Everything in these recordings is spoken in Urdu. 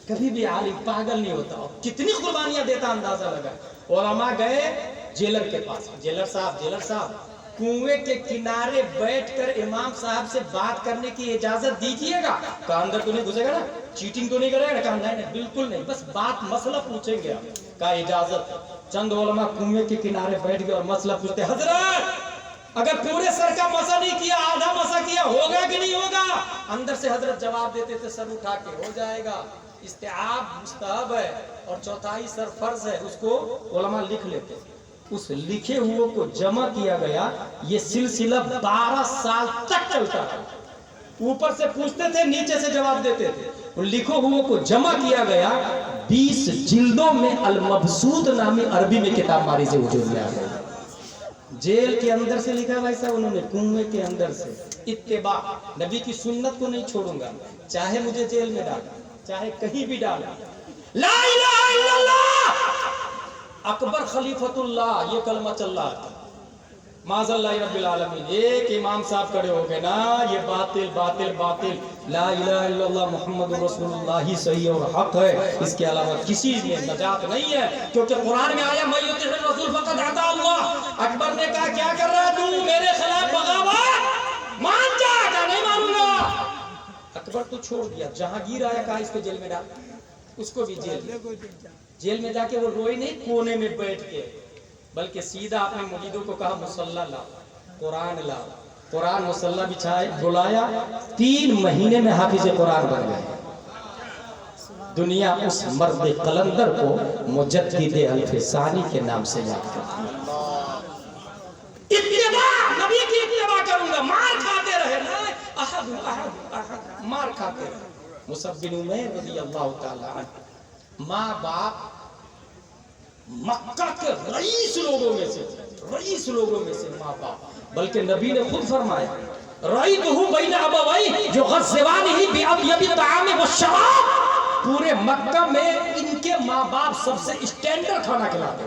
کبھی بھی عالم پاگل نہیں ہوتا، اور کتنی قربانیاں دیتا اندازہ لگا۔ علماء گئے جیلر کے پاس، جیلر صاحب کنویں کے کنارے بیٹھ کر امام صاحب سے بات کرنے کی اجازت دیجیے گا۔ کہا اندر تو نہیں گھسے گا نا، چیٹنگ تو نہیں کرے گا؟ کہا نہیں بالکل نہیں، بس بات مسئلہ پوچھیں گے آپ۔ کہا اجازت۔ چند علماء کنویں کے کنارے بیٹھ گئے اور مسئلہ پوچھتے، حضرت اگر پورے سر کا مسا نہیں کیا، آدھا مسا کیا، ہوگا کہ نہیں ہوگا؟ اندر سے حضرت جواب دیتے تھے سر اٹھا کے، ہو جائے گا، استیعاب مستحب ہے اور چوتھائی سر فرض ہے۔ اس کو علماء لکھ لیتے، اس لکھے ہوئے کو جمع کیا گیا۔ یہ سلسلہ 12 سال تک چلتا ہے۔ اوپر سے پوچھتے تھے، نیچے سے جواب دیتے تھے۔ لکھے ہوئے کو جمع کیا گیا، 20 جلدوں میں المبسوط نامی عربی میں کتاب ماری سے وجود میں آ گئی۔ جیل کے اندر سے لکھا بھائی صاحب انہوں نے، کنویں کے اندر سے۔ اتباع، نبی کی سنت کو نہیں چھوڑوں گا، چاہے مجھے جیل میں ڈالا، چاہے کہیں بھی ڈالا۔ لا الہ الا اللہ اکبر خلیفۃ اللہ، یہ کلمہ چل رہا تھا۔ معاذ اللہ رب العالمین، ایک امام صاحب کھڑے ہو گئے نا، یہ باطل باطل باطل، لا الہ الا اللہ محمد رسول اللہ صحیح اور حق ہے، اس کے علاوہ کسی میں نجات نہیں ہے، کیونکہ قرآن میں آیا من یطع الرسول فقد اطاع اللہ۔ اکبر نے کہا کیا کر رہا ہے تو میرے خلاف بغاوت، مان جا، نہیں مانوں گا۔ اکبر تو چھوڑ دیا، جہانگیر آیا، کہا اس کو جیل میں ڈال، اس کو بھی جیل میں جا کے وہ روئی نہیں کونے میں بیٹھ کے، بلکہ سیدھا اپنے مریدوں کو کہا مصلی لا، قرآن لا، قرآن مصلی بچھائے، بلایا، 3 مہینے میں حافظ قرآن بن گئے۔ دنیا اس مرد قلندر کو مجدد الف ثانی کے نام سے یاد کرتی ہے۔ اتباع، نبی کی اتباع کروں گا، مار کھاتے رہے نا، احد احد احد، مار کھاتے رہے۔ مصعب بن عمیر رضی اللہ تعالی عنہ، ماں باپ مکہ کے رئیس لوگوں میں سے، رئیس لوگوں میں سے ماں باپ، بلکہ نبی نے خود فرمایا رأیتہ بین ابویہ یغزوانہ بأطیب الطعام والشراب، پورے مکہ میں ان کے ماں باپ سب سے اسٹینڈرڈ کھانا کھلاتے،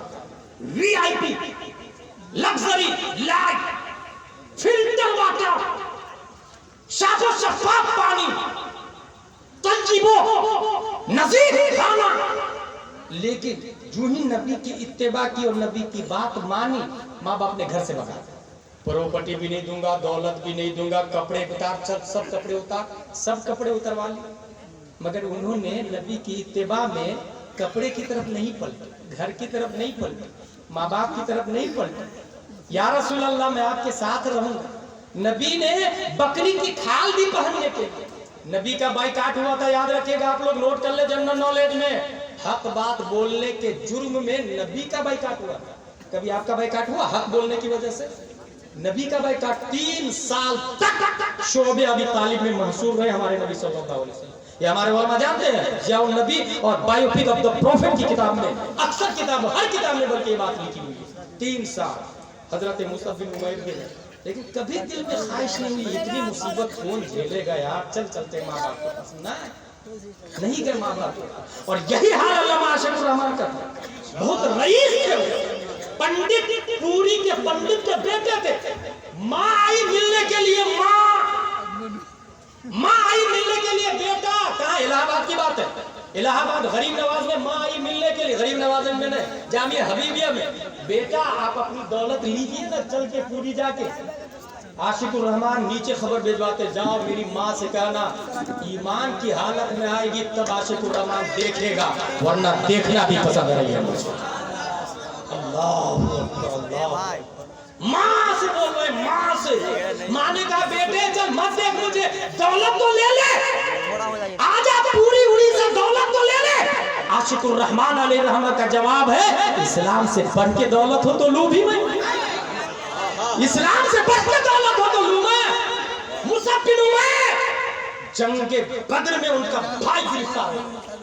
وی آئی پی، لگزری لائف، فلٹر واٹر، صاف و شفاف پانی، طیب و نظیف کھانا۔ لیکن جو ہی نبی کی اتباع کی اور نبی کی بات مانی، ماں باپ نے گھر سے بھگا دیا، پراپرٹی بھی نہیں دوں گا، دولت بھی نہیں دوں گا، کپڑے اتار، سب کپڑے اتار، سب کپڑے اتروا لیے۔ مگر انہوں نے نبی کی اتباع میں کپڑے کی طرف نہیں پلٹے، گھر کی طرف نہیں پلٹے، ماں باپ کی طرف نہیں پلٹے۔ یا رسول اللہ میں آپ کے ساتھ رہوں گا۔ نبی نے بکری کی کھال بھی پہننے کے لیے، نبی کا بائیکاٹ ہوا تھا، یاد رکھیے گا، آپ لوگ نوٹ کر لیں جنرل نالج میں، حق بات بولنے کے جرم میں نبی کا بائیکاٹ ہوا تھا۔ کبھی آپ کا بائیکاٹ ہوا حق بولنے کی وجہ سے؟ نبی کا بائیکاٹ 3 سال تک شعبہ ابی طالب میں محصور رہے ہمارے نبی صلی اللہ علیہ وسلم۔ یہ ہمارے علماء جانتے ہیں، ضیاء النبی اور بایوپک آف دا پروفیٹ کی کتاب میں، اکثر کتابوں، ہر کتاب میں بلکہ یہ بات لکھی ہوئی ہے۔ 3 سال حضرت مصعب بن عمیر کے، لیکن کبھی دل میں خواہش نہیں ہوئی اتنی مصیبت کون جھیلے گا یار، چل چلتے ماں باپ کو پسند نہیں گئے ماں باپ کو۔ اور یہی حال علامہ عاشق الرحمان کا تھا، بہت رئیس تھے، پنڈت، پوری کے پنڈت کے بیٹے تھے۔ ماں آئی ملنے کے لیے، ماں آئی ملنے کے لیے، بیٹا کہاں؟ الہ آباد کی بات ہے، الہ آباد غریب نواز میں ماں آئی ملنے کے لیے، غریب نواز میں نے جامعہ حبیبیہ میں، بیٹا آپ اپنی دولت لیجیے نا چل کے پوری جا کے۔ عاشق الرحمان نیچے خبر بھیجواتے، جاؤ میری ماں سے کہنا ایمان کی حالت میں آئے گی تب عاشق الرحمان دیکھے گا، ورنہ دیکھنا بھی پسند نہیں ہے مجھے۔ اللہ اللہ، ماں سے بول رہے، ماں سے۔ ماں نے کہا بیٹے چل مت دیکھ مجھے، دولت تو لے لے، آجا پوری اڑی سے دولت تو لے لے۔ عاشق الرحمان علیہ رحمہ کا جواب ہے، اسلام سے بڑھ کے دولت ہو تو لوں بھی میں، اسلام سے بڑھ کے دولت ہو تو لوں میں۔ مصعب بن عمیر جنگ بدر میں ان کا بھائی گرفتار ہوا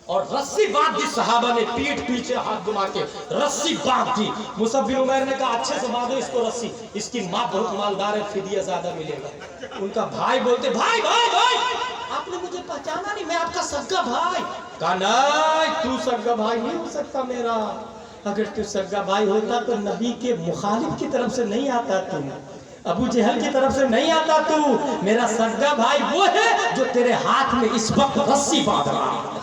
اور رسی باندھ دی، صحابہ نے پیٹھ پیچھے ہاتھ گھما کے رسی باندھ دی۔ مصعب بن عمیر نے کہا اچھے سے باندھو اس کو رسی، اس کی ماں بہت مالدار ہے، فدیہ زیادہ ملے گا۔ ان کا بھائی بولتے، بھائی بھائی بھائی آپ نے مجھے پہچانا نہیں، میں آپ کا سگا بھائی۔ کہا نہیں تو سگا بھائی نہیں ہو سکتا میرا، اگر تو سگا بھائی ہوتا تو نبی کے مخالف کی طرف سے نہیں آتا، تو ابو جہل کی طرف سے نہیں آتا، تو میرا سگا بھائی وہ ہے جو تیرے ہاتھ میں اس وقت رسی باندھ رہا ہے۔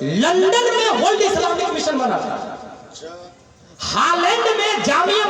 لندن میں ورلڈ اسلامک مشن بنا تھا، ہالینڈ میں جامعہ